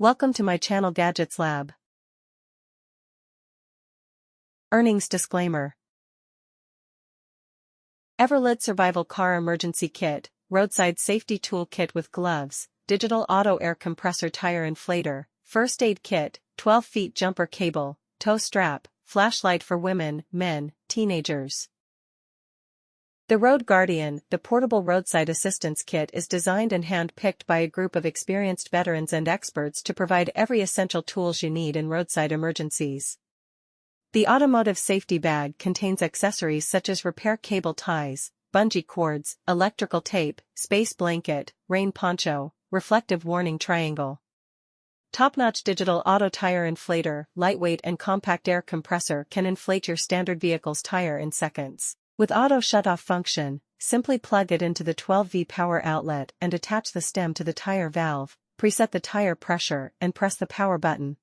Welcome to my channel Gadgets Lab. Earnings disclaimer. EVERLIT Survival Car Emergency Kit, Roadside Safety Tool Kit with Gloves, Digital Auto Air Compressor Tire Inflator, First Aid Kit, 12 feet jumper cable, tow strap, flashlight for women, men, teenagers. The Road Guardian, the portable roadside assistance kit is designed and hand-picked by a group of experienced veterans and experts to provide every essential tools you need in roadside emergencies. The automotive safety bag contains accessories such as repair cable ties, bungee cords, electrical tape, space blanket, rain poncho, reflective warning triangle. Top-notch Digital Auto Tire Inflator, lightweight and compact air compressor can inflate your standard vehicle's tire in seconds. With auto shutoff function, simply plug it into the 12V power outlet and attach the stem to the tire valve, preset the tire pressure and press the power button.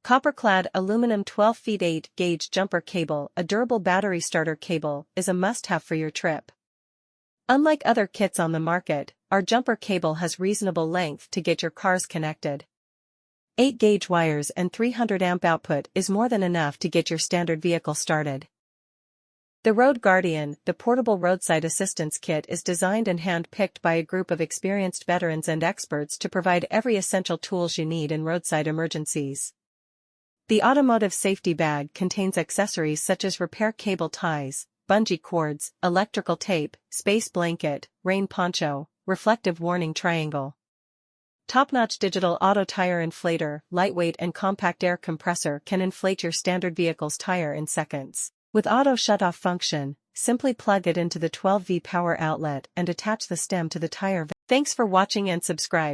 Copper-clad aluminum 12 feet 8 gauge jumper cable, a durable battery starter cable, is a must-have for your trip. Unlike other kits on the market, our jumper cable has reasonable length to get your cars connected. 8 gauge wires and 300 amp output is more than enough to get your standard vehicle started. The Road Guardian, the portable roadside assistance kit is designed and hand-picked by a group of experienced veterans and experts to provide every essential tools you need in roadside emergencies. The automotive safety bag contains accessories such as repair cable ties, bungee cords, electrical tape, space blanket, rain poncho, reflective warning triangle. Top-notch Digital Auto Tire Inflator, lightweight and compact air compressor can inflate your standard vehicle's tire in seconds. With auto shutoff function, simply plug it into the 12V power outlet and attach the stem to the tire valve. Thanks for watching and subscribe.